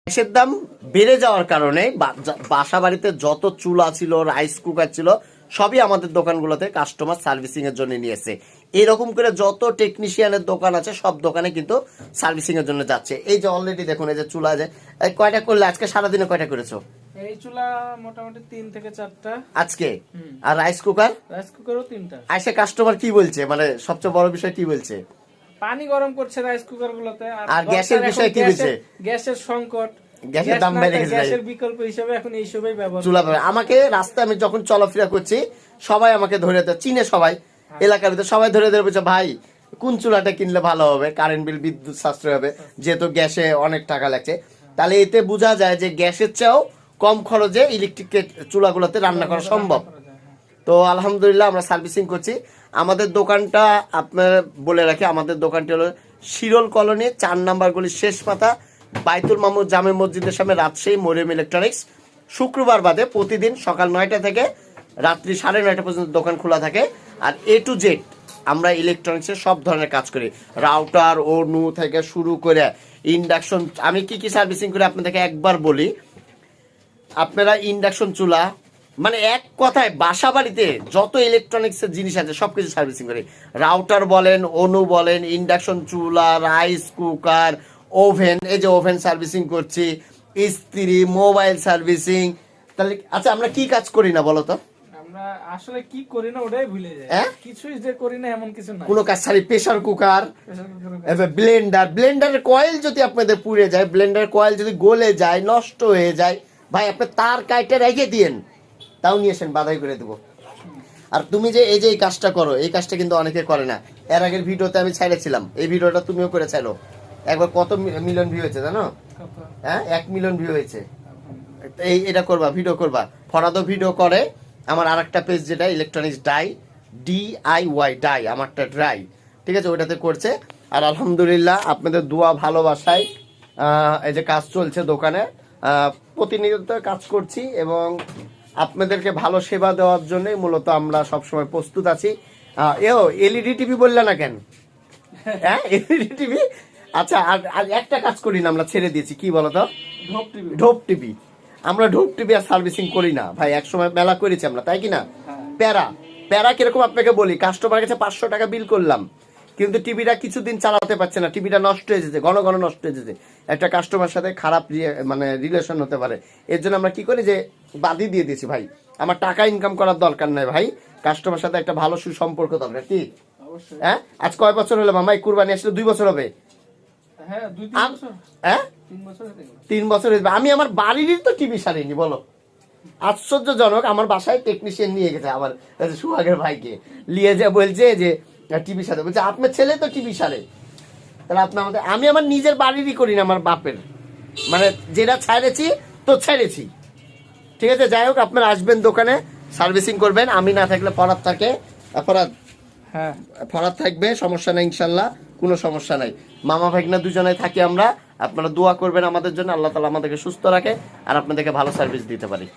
গ্যাসের দাম বেড়ে যাওয়ার কারণে বাসা বাড়িতে যত চুলা ছিল, রাইস কুকার ছিল, সবই আমাদের দোকানগুলোতে কাস্টমার সার্ভিসিং এর জন্য নিয়েছে। এরকম করে যত টেকনিশিয়ানের দোকান আছে সব দোকানে কিন্তু সার্ভিসিং এর জন্য যাচ্ছে। এই যে অলরেডি দেখুন, এই যে চুলা, যে কয়টা করলে আজকে সারাদিনে কয়টা করেছো? এই চুলা মোটামুটি 3 থেকে 4টা আজকে। আর রাইস কুকারও 3টা। আইসে কাস্টমার কি বলছে, মানে সবচেয়ে বড় বিষয় কি বলছে? পানি গরম করছে রাইস কুকার গুলোতে। আর গ্যাসের বিষয় কি বলছে? গ্যাসের সংকট, গ্যাসের দাম বেড়ে গেছে, গ্যাসের বিকল্প হিসেবে এখন এইসবই ব্যবহার চুলা। আমাকে রাস্তায় আমি যখন চলাফেরা করছি সবাই আমাকে ধরে চিনে, সবাই এলাকার ভিতরে সবাই ধরে বলছে ভাই কোন চুলাটা কিনলে ভালো হবে, কারেন্ট বিল, বিদ্যুৎ সাশ্রয় হবে, যেহেতু গ্যাসে অনেক টাকা লাগছে। তাহলে এতে বোঝা যায় যে গ্যাসের চেয়েও কম খরচে ইলেকট্রিক চুলাগুলোতে রান্না করা সম্ভব। তো আলহামদুলিল্লাহ আমরা সার্ভিসিং করছি। আমাদের দোকানটা আপনার বলে রাখি, আমাদের দোকানটি হলো শিরোল কলোনি 4 নম্বর গলির শেষ পাতা, বাইতুল মামুদ জামে মসজিদের সামনে, রাজশাহী, মরিয়ম ইলেকট্রনিক্স। শুক্রবার বাদে প্রতিদিন সকাল 9টা থেকে রাত্রি 9:30 পর্যন্ত দোকান খোলা থাকে। আর A to Z আমরা ইলেকট্রনিক্সের সব ধরনের কাজ করি, রাউটার ওনু থেকে শুরু করে ইন্ডাকশন। আমি কি কি সার্ভিসিং করি আপনাদেরকে একবার বলি। আপনারা ইন্ডাকশন চুলা, মানে এক কথায় বাসা বাড়িতে যত ইলেকট্রনিক্সের জিনিস আছে সবকিছু সার্ভিসিং করি। রাউটার বলেন, অনু বলেন, ইন্ডাকশন চুলা, রাইস কুকার, ওভেন, এই যে ওভেন সার্ভিসিং করছি, ইস্ত্রি, মোবাইল সার্ভিসিং। তাহলে আচ্ছা আমরা কি কাজ করি না বলো তো? আমরা আসলে কি করি না ওটাই ভুলে যাই। কিছুই যে করি না এমন কিছু না। কোনো কাজ ছাড়ি। প্রেসার কুকার, ব্লেন্ডারের কয়েল যদি আপনাদের পুড়ে যায়, ব্লেন্ডারের কয়েল যদি গলে যায়, নষ্ট হয়ে যায়, ভাই আপনি তার কাইটে রেখে দিয়েন, তাও নিয়ে এসেন, বাধাই করে দেবো। আর তুমি যে এই যে এই কাজটা করো, এই কাজটা কিন্তু অনেকে করে না। এর আগের ভিডিওতে আমি ছেড়েছিলাম, এই ভিডিওটা তুমিও করে চাইলো। একবার কত মিলিয়ন ভিউ হয়েছে জানো? হ্যাঁ, 1 মিলিয়ন ভিউ হয়েছে। এটা করবা, ভিডিও করবা। ফরাদও ভিডিও করে। আমার আর একটা পেজ যেটা ইলেকট্রনিক্স DIY ডাই, আমারটা ড্রাই, ঠিক আছে, ওইটাতে করছে। আর আলহামদুলিল্লাহ আপনাদের দোয়া ভালোবাসায় এই যে কাজ চলছে দোকানে, প্রতিনিয়ত কাজ করছি এবং আপনাদেরকে ভালো সেবা দেওয়ার জন্যই মূলত আমরা সবসময় প্রস্তুত আছি। LED টিভি বললে না কেন? হ্যাঁ, LED টিভি। আচ্ছা, আর একটা কাজ করি না, আমরা ছেড়ে দিয়েছি, কি বলতো? ঢোপ টিভি। আমরা ঢোপ টিভি আর সার্ভিসিং করি না ভাই, একসময় মেলা করেছি আমরা, তাই কি না? প্যারা কিরকম আপনাকে বলি, কাস্টমার কাছে 500 টাকা বিল করলাম, কিন্তু টিভিটা কিছুদিন চালাতে পারছে না, টিভিটা নষ্ট হয়ে যেতে, ঘন ঘন নষ্ট হয়ে যেতে। একটা কাস্টমার সাথে খারাপ মানে রিলেশন হতে পারে। এর জন্য আমরা কি করি যে বাদি দিয়ে দিয়েছি, ভাই আমার টাকা ইনকাম করার দরকার নাই ভাই, কাস্টমার সাথে একটা ভালো সুসম্পর্ক দরকার। কি হ্যাঁ, আজ কয় বছর হলো মামা? কুরবানি আসলে 2 বছর হবে। হ্যাঁ, 3 বছর। আমি আমার বাড়ির তো টিভি সারিনি, বলো। আশ্চর্যজনক, আমার বাসায় টেকনিশিয়ান নিয়ে গেছে আমার সুহাগের ভাইকে, নিয়ে যে বলছে যে টিভি সারে, বলছে আপনার ছেলে তো টিভি সারে। তাহলে আপনার আমাদের, আমি আমার নিজের বাড়িরই করি না, আমার বাপের, মানে যেটা ছেড়েছি তো ছেড়েছি, ঠিক আছে। যাই হোক, আপনারা আসবেন দোকানে, সার্ভিসিং করবেন। আমি না থাকলে ফরাদ থাকে, ফরাদ থাকবে, সমস্যা নেই ইনশাল্লাহ, কোনো সমস্যা নাই। মামা ভাগনা দুজনে থাকি আমরা। আপনারা দোয়া করবেন আমাদের জন্য, আল্লাহ তাআলা আমাদেরকে সুস্থ রাখে আর আপনাদেরকে ভালো সার্ভিস দিতে পারি।